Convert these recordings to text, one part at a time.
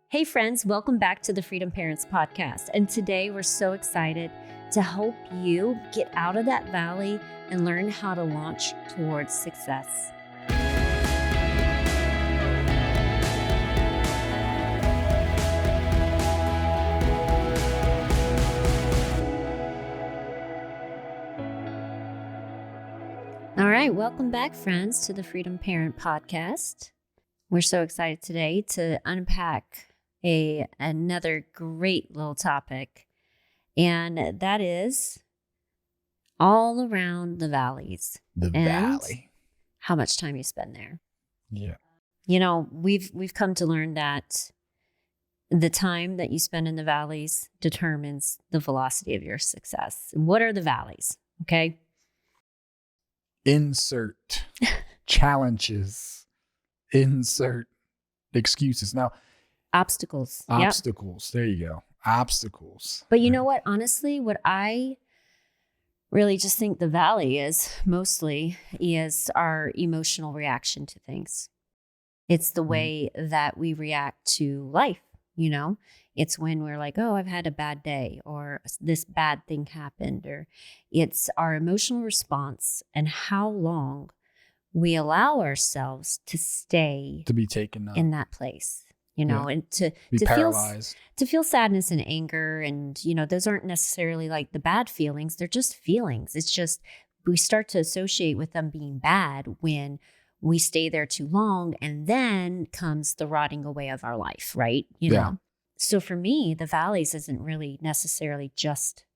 Hey friends, welcome back to the Freedom Parents Podcast. And today we're so excited to help you get out of that valley and learn how to launch towards success. All right, welcome back, friends, to the Freedom Parent Podcast. We're so excited today to unpack another great little topic, and that is all around the valleys. The valley. How much time you spend there. Yeah. You know, we've come to learn that the time that you spend in the valleys determines the velocity of your success. And what are the valleys? Okay. Insert challenges. Insert excuses. Now, Obstacles. obstacles. There you go. Obstacles. But you know what? Honestly, what I really just think the valley is mostly is our emotional reaction to things. It's the way that we react to life, you know? It's when we're like, oh, I've had a bad day, or this bad thing happened, or it's our emotional response and how long we allow ourselves to stay To be taken in that place. You know, and to paralyzed. feel sadness and anger. And, you know, those aren't necessarily like the bad feelings. They're just feelings. It's just we start to associate with them being bad when we stay there too long. And then comes the rotting away of our life, right? You know? So for me, the valleys isn't really necessarily just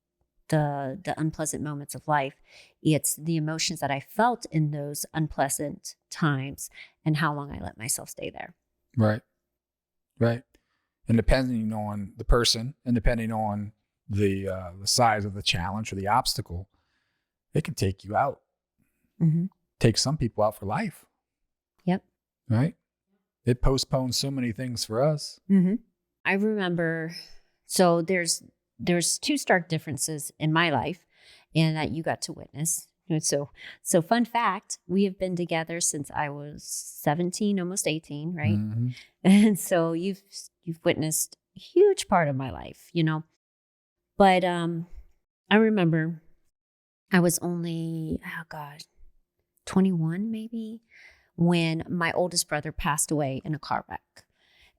the unpleasant moments of life. It's the emotions that I felt in those unpleasant times and how long I let myself stay there. Right. And depending on the person and depending on the size of the challenge or the obstacle, it can take you out. Mm-hmm. Take some people out for life. Yep. Right. It postpones so many things for us. Mm-hmm. I remember, so there's two stark differences in my life and that you got to witness. And so fun fact, we have been together since I was 17, almost 18, right? Mm-hmm. And so you've witnessed a huge part of my life, you know. But I remember I was only, 21 maybe, when my oldest brother passed away in a car wreck.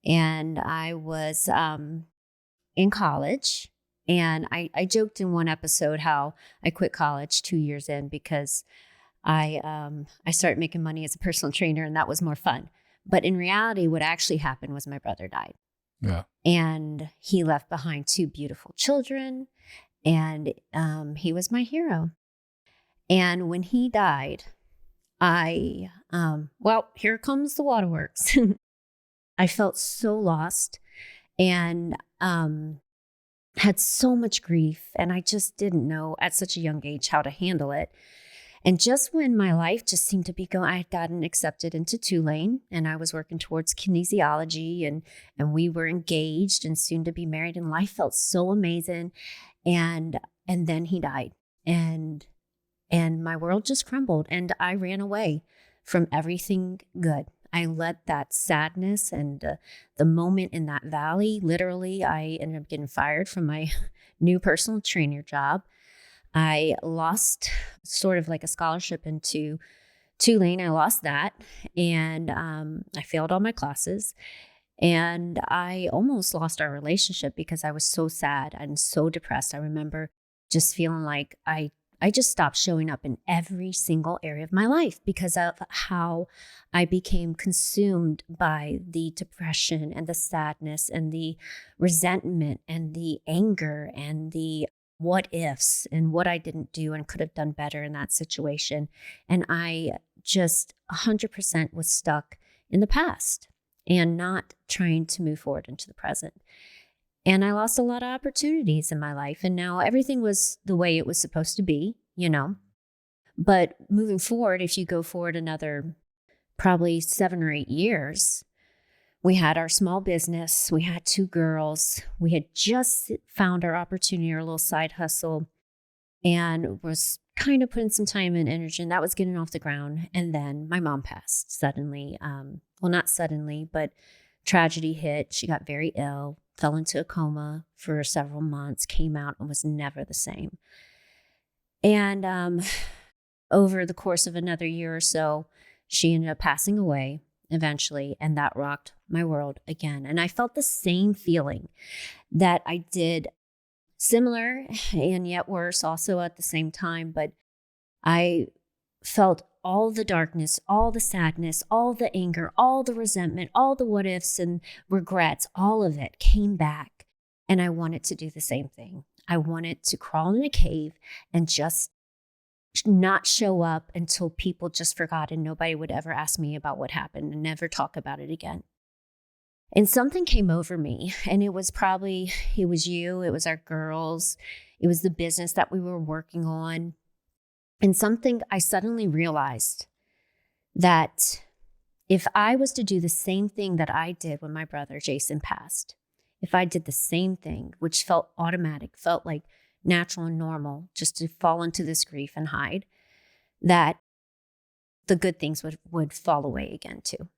And I was in college. And I joked in one episode how I quit college 2 years in because I started making money as a personal trainer, and that was more fun. But in reality, what actually happened was my brother died. Yeah. And he left behind 2 beautiful children, and he was my hero. And when he died, here comes the waterworks. I felt so lost and had so much grief, and I just didn't know at such a young age how to handle it. And just when my life just seemed to be going, I had gotten accepted into Tulane, and I was working towards kinesiology, and we were engaged and soon to be married, and life felt so amazing. And then he died, and my world just crumbled, and I ran away from everything good. I let that sadness and the moment in that valley, literally, I ended up getting fired from my new personal trainer job. I lost sort of like a scholarship into Tulane. I lost that, and I failed all my classes, and I almost lost our relationship because I was so sad and so depressed. I remember just feeling like I just stopped showing up in every single area of my life because of how I became consumed by the depression and the sadness and the resentment and the anger and the what ifs and what I didn't do and could have done better in that situation. And I just 100% was stuck in the past and not trying to move forward into the present. And I lost a lot of opportunities in my life. And now everything was the way it was supposed to be, you know. But moving forward, if you go forward another probably 7 or 8 years, we had our small business. We had 2 girls. We had just found our opportunity, our little side hustle, and was kind of putting some time and energy, and that was getting off the ground. And then my mom passed suddenly. Well, not suddenly, but tragedy hit. She got very ill, fell into a coma for several months, came out and was never the same. And over the course of another year or so, she ended up passing away eventually, and that rocked my world again. And I felt the same feeling that I did, similar and yet worse also at the same time, but I felt all the darkness, all the sadness, all the anger, all the resentment, all the what ifs and regrets, all of it came back. And I wanted to do the same thing. I wanted to crawl in a cave and just not show up until people just forgot and nobody would ever ask me about what happened and never talk about it again. And something came over me, and it was you, it was our girls, it was the business that we were working on. And I suddenly realized that if I was to do the same thing that I did when my brother Jason passed, if I did the same thing, which felt automatic, felt like natural and normal, just to fall into this grief and hide, that the good things would fall away again too.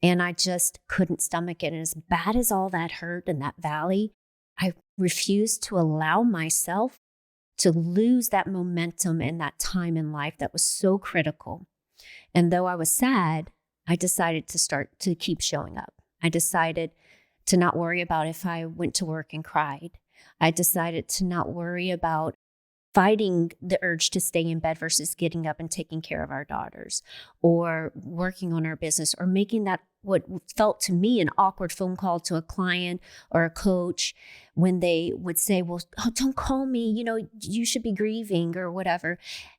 And I just couldn't stomach it. And as bad as all that hurt in that valley, I refused to allow myself to lose that momentum and that time in life that was so critical. And though I was sad, I decided to keep showing up. I decided to not worry about if I went to work and cried. I decided to not worry about fighting the urge to stay in bed versus getting up and taking care of our daughters, or working on our business, or making that what felt to me an awkward phone call to a client or a coach when they would say, well, don't call me, you should be grieving or whatever.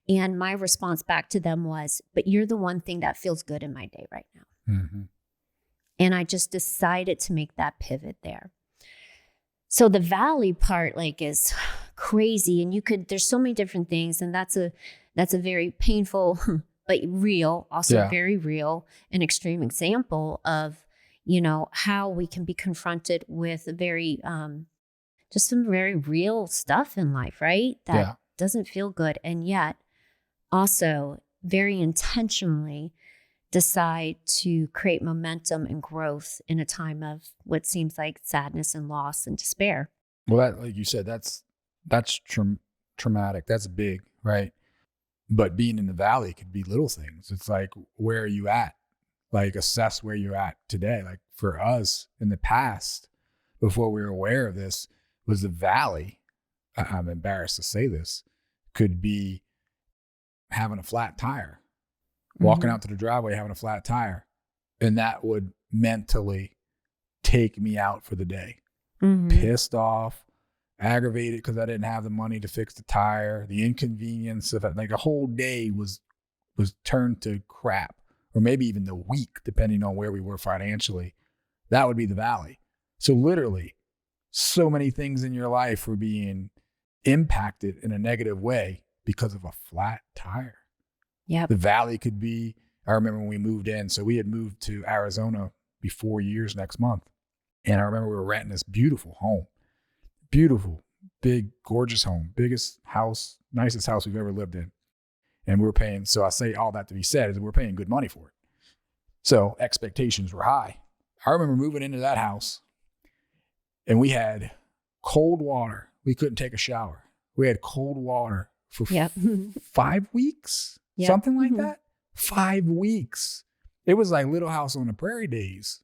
And my response back to them was, but you're the one thing that feels good in my day right now. Mm-hmm. And I just decided to make that pivot there. So the valley part is crazy, and there's so many different things, and that's a very painful but real, also very real and extreme example of, how we can be confronted with just some very real stuff in life, right? That doesn't feel good, and yet also very intentionally decide to create momentum and growth in a time of what seems like sadness and loss and despair. Well, that, like you said, that's traumatic. That's big, right? But being in the valley could be little things. It's like, where are you at? Like, assess where you're at today. Like, for us in the past, before we were aware of this, was the valley, I'm embarrassed to say this, could be having a flat tire. Walking out to the driveway, having a flat tire. And that would mentally take me out for the day. Pissed off, aggravated because I didn't have the money to fix the tire, the inconvenience of it. Like, a whole day was turned to crap, or maybe even the week, depending on where we were financially. That would be the valley. So literally, so many things in your life were being impacted in a negative way because of a flat tire. Yep. The valley could be, I remember when we moved in, so we had moved to Arizona, be 4 years next month. And I remember we were renting this beautiful home. Beautiful, big, gorgeous home. Biggest house, nicest house we've ever lived in. And we were paying, so I say all that to be said, is we're paying good money for it. So expectations were high. I remember moving into that house and we had cold water. We couldn't take a shower. We had cold water for 5 weeks. Something like that. 5 weeks. It was like Little House on the Prairie days.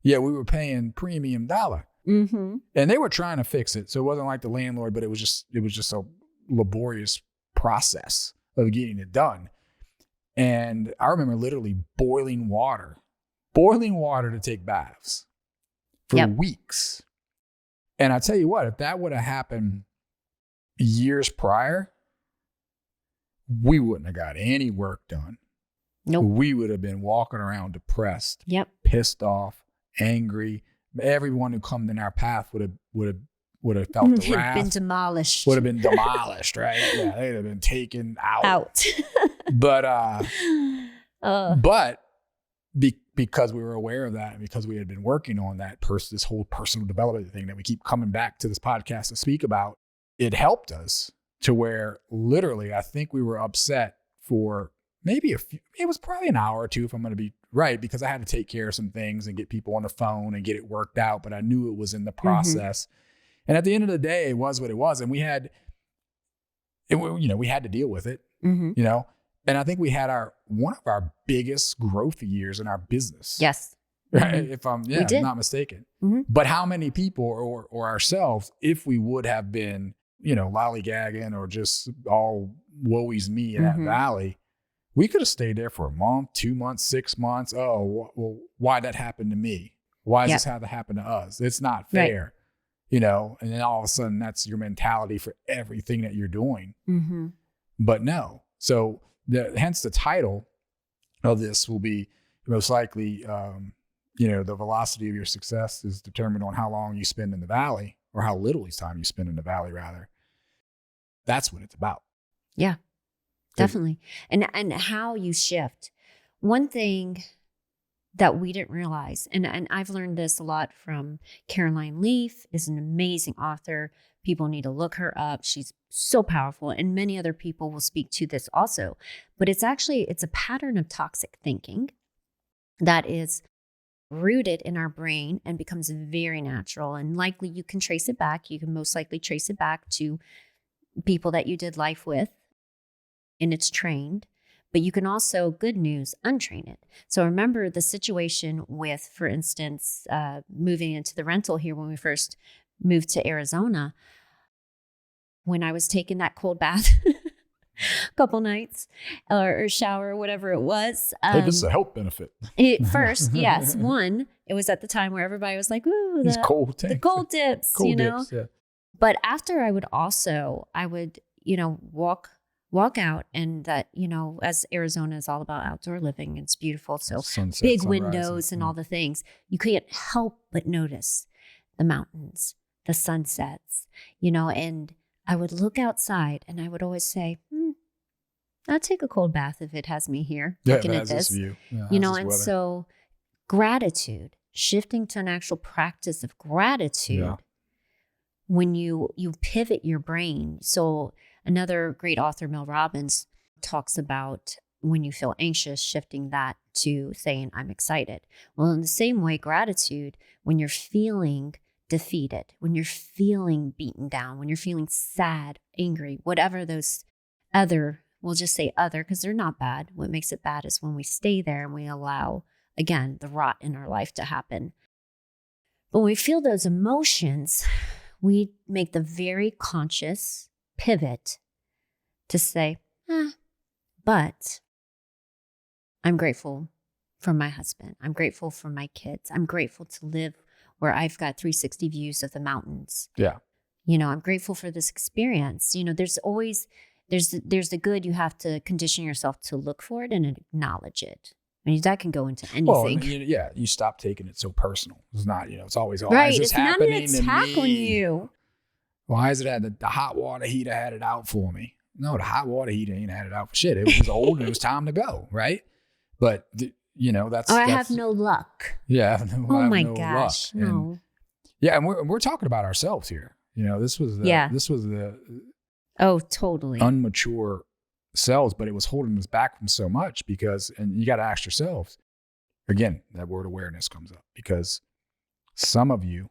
Yeah, we were paying premium dollar. And they were trying to fix it. So it wasn't like the landlord, but it was just a laborious process of getting it done. And I remember literally boiling water to take baths for weeks. And I tell you what, if that would have happened years prior, we wouldn't have got any work done. Nope. We would have been walking around depressed, pissed off, angry. Everyone who come in our path would have felt the wrath. Been demolished. Would have been demolished, right? Yeah, they'd have been taken out. But because we were aware of that, and because we had been working on that this whole personal development thing that we keep coming back to this podcast to speak about, it helped us to where literally I think we were upset for maybe it was probably an hour or two, if I'm going to be right, because I had to take care of some things and get people on the phone and get it worked out, but I knew it was in the process. And at the end of the day, it was what it was. And we had to deal with it, you know, and I think we had one of our biggest growth years in our business. Yes. Right. If I'm not mistaken. But how many people or ourselves, if we would have been, lollygagging or just all woe-is me in that valley, we could have stayed there for a month, 2 months, 6 months. Oh, well, why that happened to me? Why is this how that happened to us? It's not fair, and then all of a sudden that's your mentality for everything that you're doing. But no. So hence the title of this will be most likely, the velocity of your success is determined on how long you spend in the valley, or how little time you spend in the valley, rather. That's what it's about. Yeah, definitely. And how you shift. One thing that we didn't realize, and I've learned this a lot from Caroline Leaf, is an amazing author. People need to look her up. She's so powerful, and many other people will speak to this also. But it's a pattern of toxic thinking that is rooted in our brain and becomes very natural. And likely you can trace it back. You can most likely trace it back to people that you did life with, and it's trained. But you can also, good news, untrain it. So remember the situation with, for instance, moving into the rental here when we first moved to Arizona, when I was taking that cold bath a couple nights or shower or whatever it was. This is a health benefit. First, yes. One, it was at the time where everybody was like, ooh, these cold tanks. The cold dips, cold dips, yeah. But after I would walk out, and that, as Arizona is all about outdoor living, it's beautiful. So sunset, big sunrise, windows and all the things, you can't help but notice the mountains, the sunsets, and I would look outside and I would always say, I'll take a cold bath if it has me here looking at this view. Yeah, and weather. So gratitude, shifting to an actual practice of gratitude, when you pivot your brain. So another great author, Mel Robbins, talks about when you feel anxious, shifting that to saying, I'm excited. Well, in the same way, gratitude, when you're feeling defeated, when you're feeling beaten down, when you're feeling sad, angry, whatever those we'll just say other, because they're not bad. What makes it bad is when we stay there and we allow, again, the rot in our life to happen. But when we feel those emotions, we make the very conscious pivot to say, but I'm grateful for my husband. I'm grateful for my kids. I'm grateful to live where I've got 360 views of the mountains. Yeah. I'm grateful for this experience. There's always, there's the good. You have to condition yourself to look for it and acknowledge it. I mean, that can go into anything. Well, you stop taking it so personal. It's not, it's always, right. Is this it's not happening an attack to me? on you. Why is it the hot water heater had it out for me? No, the hot water heater ain't had it out for shit. It was old and it was time to go, right? But, that's... I have no luck. Yeah. Oh my gosh, luck. no. And we're talking about ourselves here. This was the oh, totally unmature selves, but it was holding us back from so much and you got to ask yourselves, again, that word awareness comes up, because some of you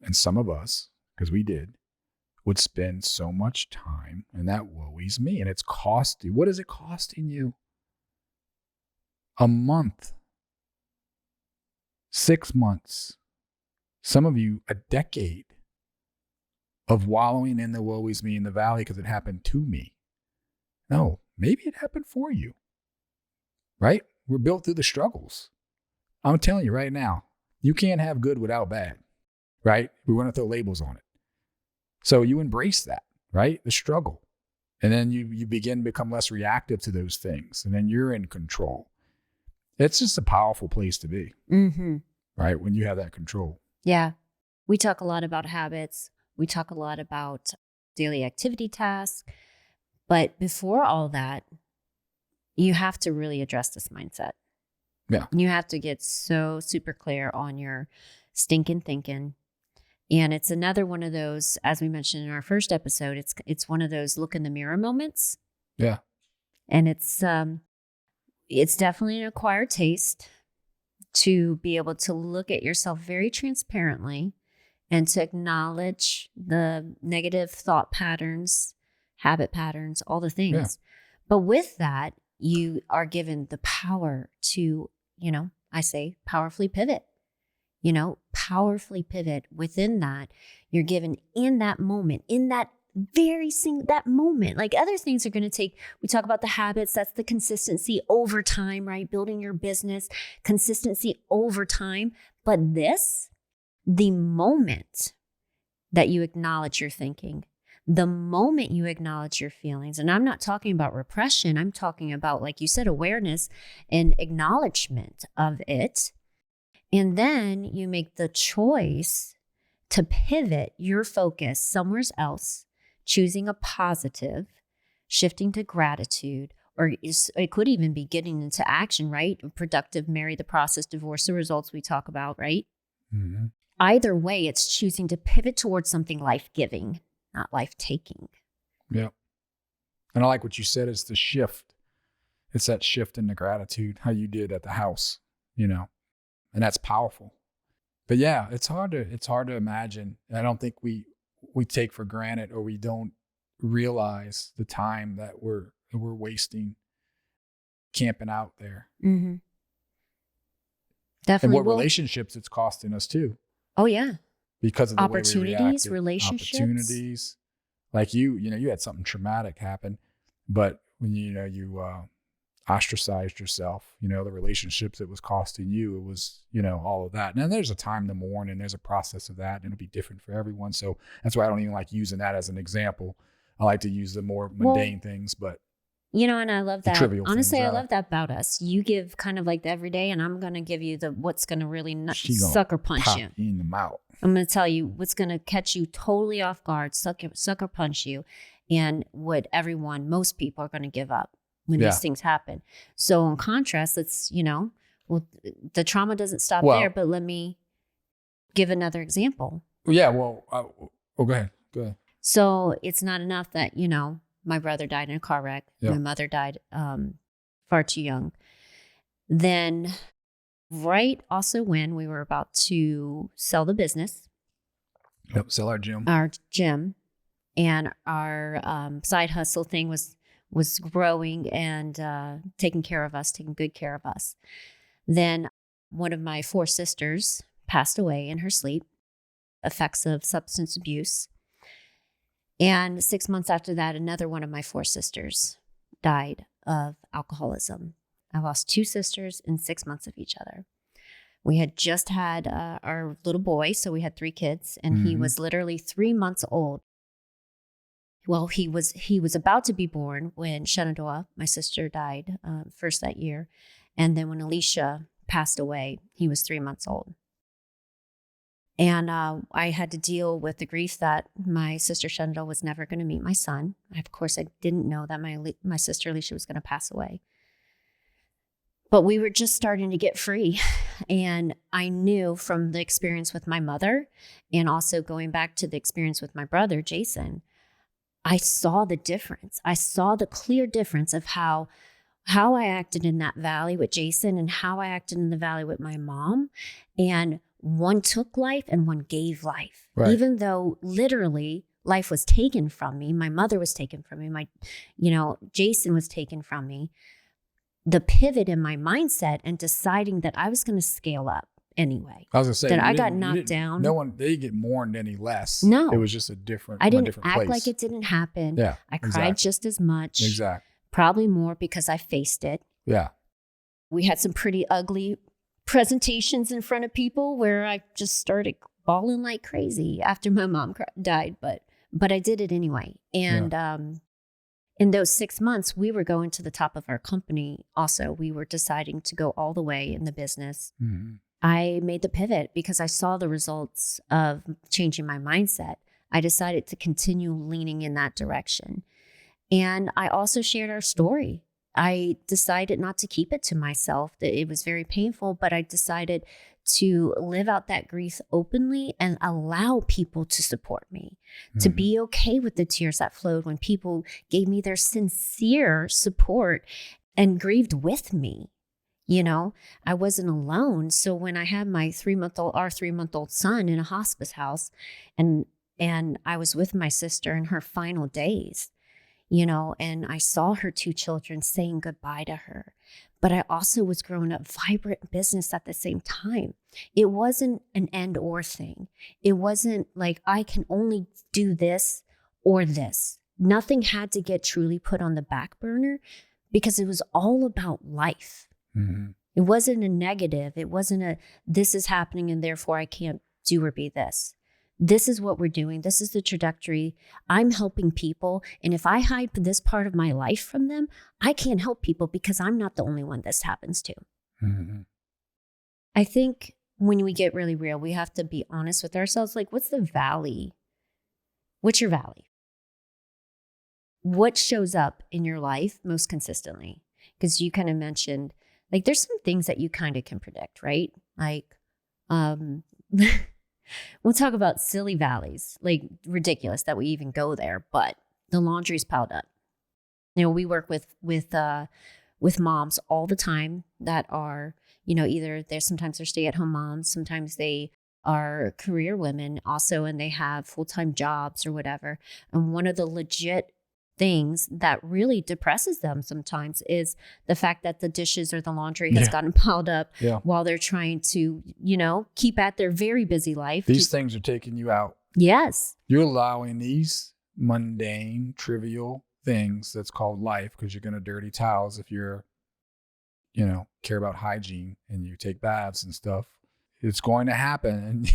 and some of us, because we did, would spend so much time in that woe-is me, and it's costing. What is it costing you? A month, 6 months, some of you a decade of wallowing in the woe-is me in the valley because it happened to me. No, maybe it happened for you, right? We're built through the struggles. I'm telling you right now, you can't have good without bad, right? We want to throw labels on it. So you embrace that, right? The struggle. And then you begin to become less reactive to those things. And then you're in control. It's just a powerful place to be, right? When you have that control. Yeah. We talk a lot about habits. We talk a lot about daily activity tasks. But before all that, you have to really address this mindset. Yeah. You have to get so super clear on your stinking thinking. And it's another one of those, as we mentioned in our first episode, it's one of those look in the mirror moments. Yeah. And it's definitely an acquired taste. to be able to look at yourself very transparently and to acknowledge the negative thought patterns, habit patterns, all the things. Yeah. But with that, you are given the power to, I say powerfully pivot, powerfully pivot. Within that, you're given in that moment, in that that moment. Like other things are going to take, we talk about the habits, that's the consistency over time, right? Building your business, consistency over time. But the moment that you acknowledge your thinking, the moment you acknowledge your feelings, and I'm not talking about repression, I'm talking about, like you said, awareness and acknowledgement of it. And then you make the choice to pivot your focus somewhere else, choosing a positive, shifting to gratitude, or it could even be getting into action, right? Productive, marry the process, divorce the results we talk about, right? Mm-hmm. Either way, it's choosing to pivot towards something life-giving, not life-taking. Yeah. And I like what you said, it's the shift. It's that shift in the gratitude, how you did at the house, and that's powerful. But yeah, it's hard to imagine. I don't think we take for granted, or we don't realize the time that we're wasting camping out there. Mm-hmm. Definitely. And what relationships it's costing us too. Oh yeah. Because of the way we reacted. Relationships. Opportunities. Like you had something traumatic happen, but when you ostracized yourself, the relationships it was costing you, it was, all of that. And then there's a time to mourn, and there's a process of that, and it'll be different for everyone. So that's why I don't even like using that as an example. I like to use the more mundane things, but and I love that. Honestly, I love that about us. You give kind of like the everyday, and I'm going to give you the what's going to really sucker punch you. In the mouth. I'm going to tell you what's going to catch you totally off guard, sucker punch you, and what most people are going to give up when these things happen. So in contrast, it's, the trauma doesn't stop there, but let me give another example. Yeah. Well, go ahead. So it's not enough that, my brother died in a car wreck. Yeah. My mother died far too young. Then also when we were about to sell the business. Yep, sell our gym. And our side hustle thing was growing and taking good care of us. Then one of my 4 sisters passed away in her sleep, effects of substance abuse. And 6 months after that, another one of my 4 sisters died of alcoholism. I lost 2 sisters in 6 months of each other. We had just had our little boy, so we had 3 kids, and he was literally 3 months old. Well, he was about to be born when Shenandoah, my sister, died first that year. And then when Alicia passed away, he was 3 months old. And I had to deal with the grief that my sister Shenandoah was never going to meet my son. Of course, I didn't know that my sister Alicia was going to pass away. But we were just starting to get free. And I knew from the experience with my mother, and also going back to the experience with my brother, Jason, I saw the difference. I saw the clear difference of how I acted in that valley with Jason and how I acted in the valley with my mom. And one took life and one gave life. Right. Even though literally life was taken from me, my mother was taken from me, Jason was taken from me. The pivot in my mindset and deciding that I was going to scale up anyway. I was going to say that I got knocked down. No one, they didn't get mourned any less. No, it was just a different. I didn't act place. Like it didn't happen. Yeah, I cried just as much. Exactly. Probably more because I faced it. Yeah. We had some pretty ugly presentations in front of people where I just started bawling like crazy after my mom died, but I did it anyway. And in those 6 months, we were going to the top of our company. Also, we were deciding to go all the way in the business. Mm-hmm. I made the pivot because I saw the results of changing my mindset. I decided to continue leaning in that direction. And I also shared our story. I decided not to keep it to myself. It was very painful, but I decided to live out that grief openly and allow people to support me, to be okay with the tears that flowed when people gave me their sincere support and grieved with me. You know, I wasn't alone. So when I had our 3-month-old son in a hospice house, and I was with my sister in her final days, you know, and I saw her 2 children saying goodbye to her. But I also was growing up vibrant business at the same time. It wasn't an and or thing. It wasn't like I can only do this or this. Nothing had to get truly put on the back burner because it was all about life. Mm-hmm. It wasn't a negative. It wasn't a, this is happening and therefore I can't do or be this. This is what we're doing. This is the trajectory. I'm helping people. And if I hide this part of my life from them, I can't help people because I'm not the only one this happens to. Mm-hmm. I think when we get really real, we have to be honest with ourselves. Like, what's the valley? What's your valley? What shows up in your life most consistently? Because you kind of mentioned, like, there's some things that you kind of can predict, right? Like, we'll talk about silly valleys, like ridiculous that we even go there, but the laundry's piled up. You know, we work with moms all the time that are, you know, either sometimes they're stay-at-home moms, sometimes they are career women also, and they have full-time jobs or whatever. And one of the legit things that really depresses them sometimes is the fact that the dishes or the laundry has gotten piled up while they're trying to, you know, keep at their very busy life. These things are taking you out. Yes. You're allowing these mundane, trivial things that's called life, because you're going to dirty towels if you're, you know, care about hygiene and you take baths and stuff. It's going to happen. And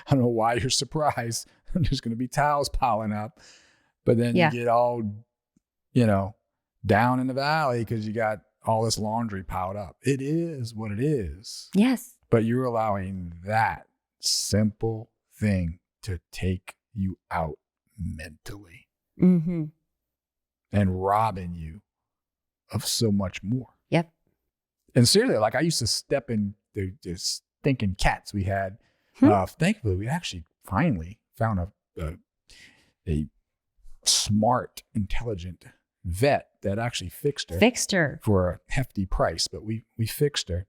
I don't know why you're surprised. There's going to be towels piling up. But then you get all, you know, down in the valley because you got all this laundry piled up. It is what it is. Yes. But you're allowing that simple thing to take you out mentally and robbing you of so much more. Yep. And seriously, like I used to step in the stinking cats we had. Thankfully, we actually finally found a smart, intelligent vet that actually fixed her for a hefty price, but we fixed her.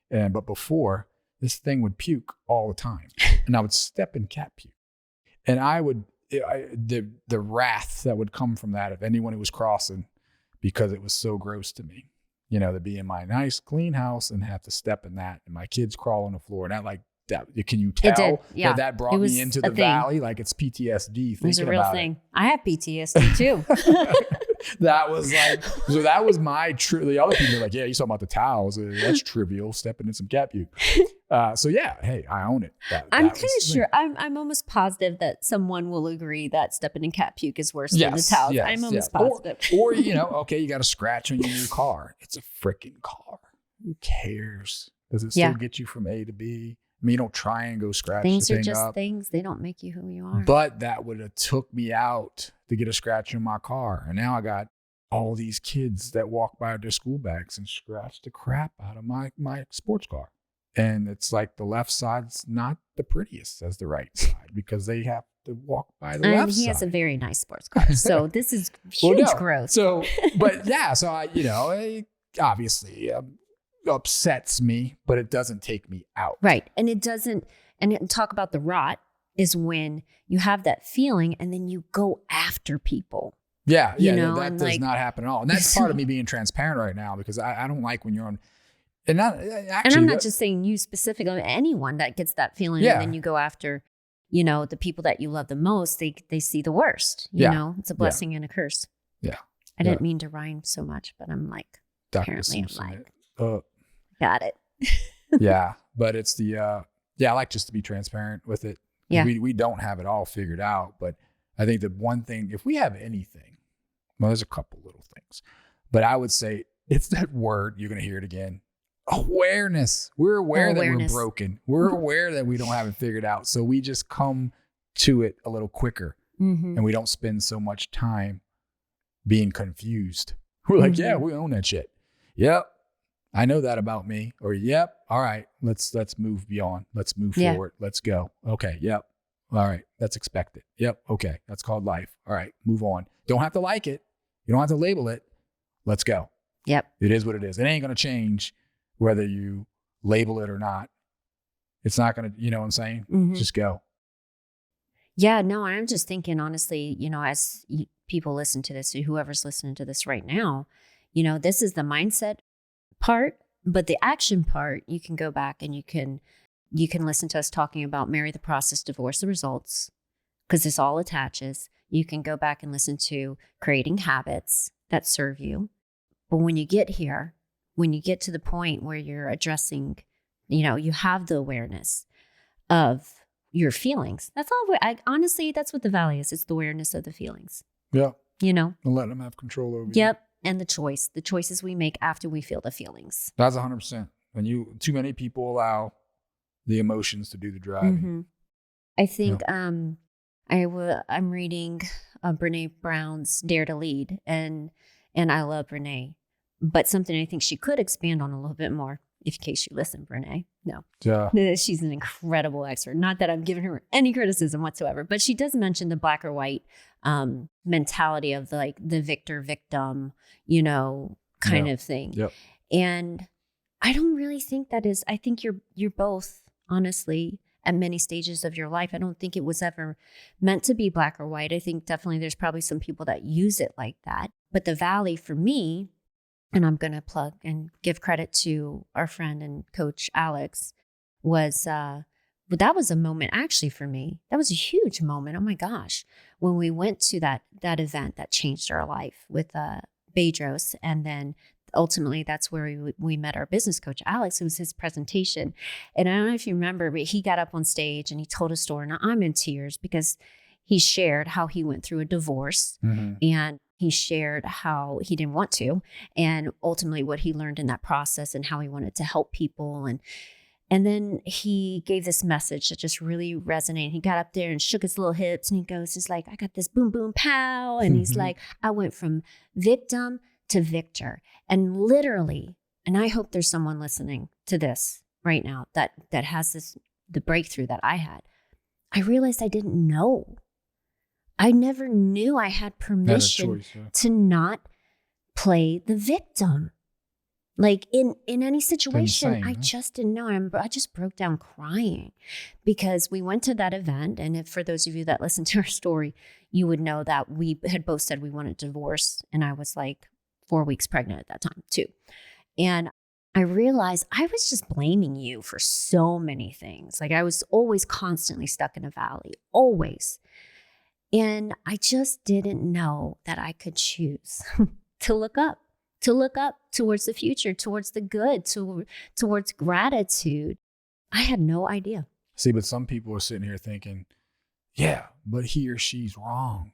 But before, this thing would puke all the time, and I would step in cat puke, and the wrath that would come from that if anyone who was crossing, because it was so gross to me, you know, to be in my nice clean house and have to step in that, and my kids crawl on the floor, and that like. Can you tell that brought me into the valley? Like it's PTSD. It was a real thing. I have PTSD too. That was like, so that was my the other people are like, yeah, you talking about the towels. That's trivial, stepping in some cat puke. So yeah, hey, I own it. I'm kind of sure. I'm almost positive that someone will agree that stepping in cat puke is worse than the towels. Yes, I'm almost positive. Or, you know, okay, you got a scratch on your new car. It's a freaking car. Who cares? Does it still get you from A to B? I mean, you don't try and go scratch things the thing are just up. Things. They don't make you who you are. But that would have took me out to get a scratch in my car. And now I got all these kids that walk by with their school bags and scratch the crap out of my sports car. And it's like the left side's not the prettiest as the right side because they have to walk by the left side. He has a very nice sports car. So this is huge growth. So, but yeah, so I, you know, obviously, upsets me, but it doesn't take me out. Right. And it doesn't, and talk about the rot is when you have that feeling and then you go after people. Yeah. Yeah. That does not happen at all. And that's part of me being transparent right now because I don't like when you're on, and I'm not just saying you specifically, anyone that gets that feeling and then you go after, you know, the people that you love the most, they see the worst, you know, it's a blessing and a curse. Yeah. I didn't mean to rhyme so much, but I'm like, apparently I'm like, got it. Yeah. But it's the, I like just to be transparent with it. Yeah. We don't have it all figured out, but I think the one thing, if we have anything, well, there's a couple little things, but I would say it's that word, you're going to hear it again. Awareness. We're aware that we're broken. We're aware that we don't have it figured out. So we just come to it a little quicker and we don't spend so much time being confused. We're like, yeah, we own that shit. Yep. I know that about me. Or, yep. All right. Let's move beyond. Let's move forward. Let's go. Okay. Yep. All right. That's expected. Yep. Okay. That's called life. All right. Move on. Don't have to like it. You don't have to label it. Let's go. Yep. It is what it is. It ain't going to change whether you label it or not. It's not going to, you know what I'm saying? Mm-hmm. Just go. Yeah, no, I'm just thinking, honestly, as people listen to this, or whoever's listening to this right now, this is the mindset part, but the action part, you can go back and you can listen to us talking about marry the process, divorce the results, because this all attaches. You can go back and listen to creating habits that serve you. But when you get here, when you get to the point where you're addressing, you have the awareness of your feelings. That's all. Honestly, that's what the valley is. It's the awareness of the feelings. Yeah. And let them have control over you. Yep. And the choices we make after we feel the feelings. That's 100%. Too many people allow the emotions to do the driving. Mm-hmm. I think, I'm reading Brene Brown's Dare to Lead, and I love Brene, but something I think she could expand on a little bit more. In case you listen, Brene. No. Yeah. She's an incredible expert. Not that I'm giving her any criticism whatsoever, but she does mention the black or white mentality of the victor victim, kind of thing. Yep. And I don't really think that is. I think you're both, honestly, at many stages of your life. I don't think it was ever meant to be black or white. I think definitely there's probably some people that use it like that. But the valley for me, and I'm going to plug and give credit to our friend and coach, Alex, was, that was a moment actually for me. That was a huge moment. Oh my gosh. When we went to that event that changed our life with Bedros, and then ultimately that's where we met our business coach, Alex. It was his presentation. And I don't know if you remember, but he got up on stage and he told a story. Now I'm in tears because he shared how he went through a divorce, mm-hmm. and he shared how he didn't want to, and ultimately what he learned in that process and how he wanted to help people. And then he gave this message that just really resonated. He got up there and shook his little hips and he's like, I got this boom, boom, pow. And he's like, I went from victim to victor. And literally, and I hope there's someone listening to this right now that has the breakthrough that I had. I realized I didn't know. I never knew I had permission to not play the victim. Like in any situation, insane, I just didn't know. I just broke down crying because we went to that event. And for those of you that listen to our story, you would know that we had both said we wanted divorce. And I was like 4 weeks pregnant at that time too. And I realized I was just blaming you for so many things. Like I was always constantly stuck in a valley, always. And I just didn't know that I could choose to look up towards the future, towards the good, towards gratitude. I had no idea. See, but some people are sitting here thinking, yeah, but he or she's wrong.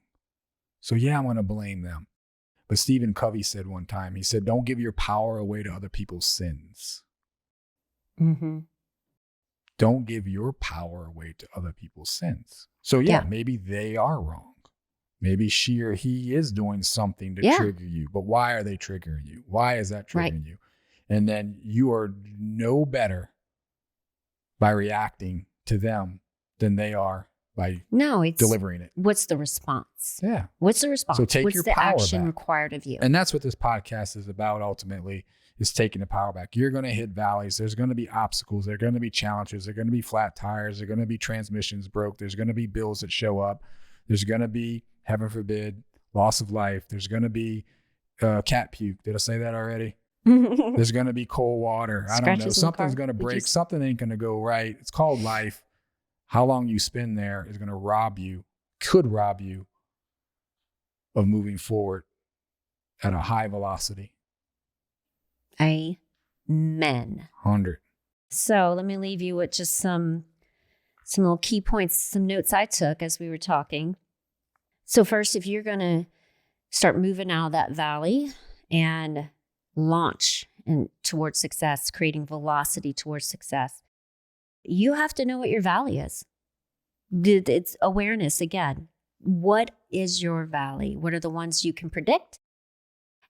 So yeah, I'm going to blame them. But Stephen Covey said one time, he said, don't give your power away to other people's sins. Mm-hmm. Don't give your power away to other people's sins. So yeah, maybe they are wrong. Maybe she or he is doing something to trigger you. But why are they triggering you? Why is that triggering you? And then you are no better by reacting to them than they are by delivering it. What's the response? Yeah. What's the response? So take what's your the power action back. Required of you? And that's what this podcast is about ultimately, is taking the power back. You're going to hit valleys. There's going to be obstacles. There are going to be challenges. There are going to be flat tires. There are going to be transmissions broke. There's going to be bills that show up. There's going to be, heaven forbid, loss of life. There's going to be cat puke. Did I say that already? There's going to be cold water. I don't know. Something's going to break. Something ain't going to go right. It's called life. How long you spend there is going to could rob you of moving forward at a high velocity. Amen. 100. So let me leave you with just some little key points, some notes I took as we were talking. So first, if you're going to start moving out of that valley and launch towards success, creating velocity towards success, you have to know what your valley is. It's awareness again. What is your valley? What are the ones you can predict?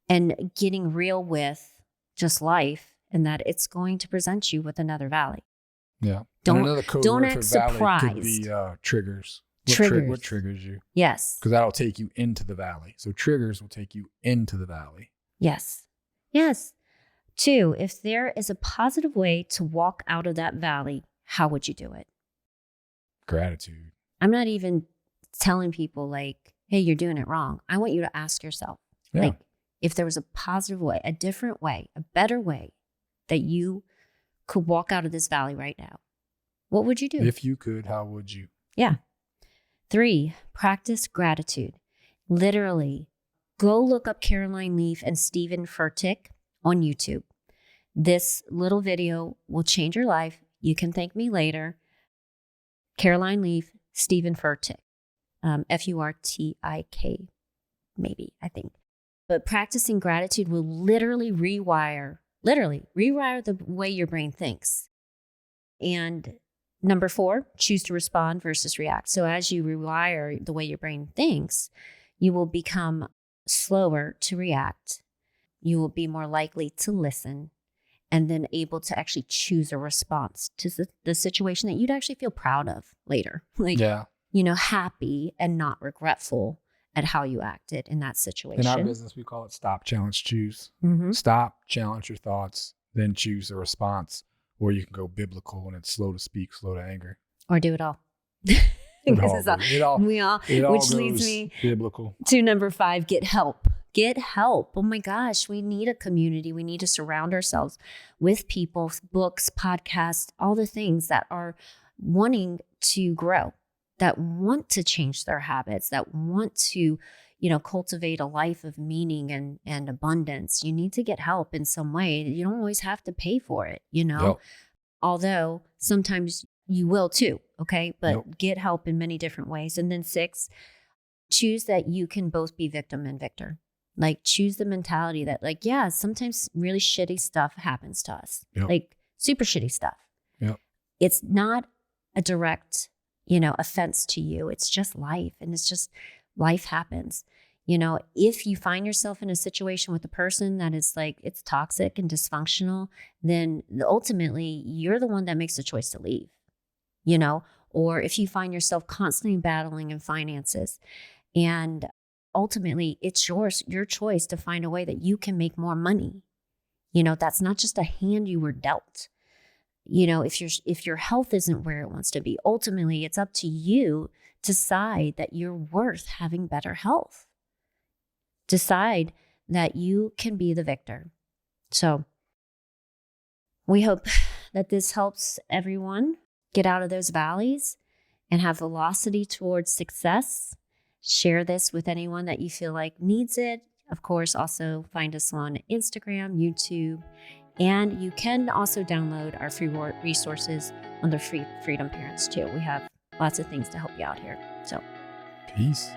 And getting real with just life, and that it's going to present you with another valley. Yeah. Don't valley act surprised. could be triggers. What triggers you? Yes. Because that'll take you into the valley. So triggers will take you into the valley. Yes. Yes. 2, if there is a positive way to walk out of that valley, how would you do it? Gratitude. I'm not even telling people like, hey, you're doing it wrong. I want you to ask yourself, Yeah. like, if there was a positive way, a different way, a better way that you could walk out of this valley right now, what would you do? If you could, how would you? Yeah. 3, practice gratitude. Literally, go look up Caroline Leaf and Stephen Furtick on YouTube. This little video will change your life. You can thank me later. Caroline Leaf, Stephen Furtick, Furtik, maybe, I think. But practicing gratitude will literally rewire the way your brain thinks. And number 4, choose to respond versus react. So as you rewire the way your brain thinks, you will become slower to react. You will be more likely to listen, and then able to actually choose a response to the situation that you'd actually feel proud of later. Like, happy and not regretful at how you acted in that situation. In our business, we call it stop, challenge, choose. Mm-hmm. Stop, challenge your thoughts, then choose a response. Or you can go biblical and it's slow to speak, slow to anger. Or do it all. Which leads me biblical to number 5, get help. Get help. Oh my gosh, we need a community. We need to surround ourselves with people, books, podcasts, all the things that are wanting to grow, that want to change their habits, that want to, cultivate a life of meaning and abundance. You need to get help in some way. You don't always have to pay for it, Yep. Although sometimes you will too. Okay. But Get help in many different ways. And then 6, choose that you can both be victim and victor. Like, choose the mentality that, like, yeah, sometimes really shitty stuff happens to us, like super shitty stuff. Yep. It's not a direct, offense to you. It's just life. And it's just life happens. If you find yourself in a situation with a person that is like, it's toxic and dysfunctional, then ultimately you're the one that makes the choice to leave, or if you find yourself constantly battling in finances, and ultimately it's your choice to find a way that you can make more money. That's not just a hand you were dealt. If your health isn't where it wants to be, ultimately it's up to you to decide that you're worth having better health. Decide that you can be the victor. So we hope that this helps everyone get out of those valleys and have velocity towards success. Share this with anyone that you feel like needs it. Of course, also find us on Instagram, YouTube, and you can also download our free resources on the Free Freedom Parents too. We have lots of things to help you out here. So, peace.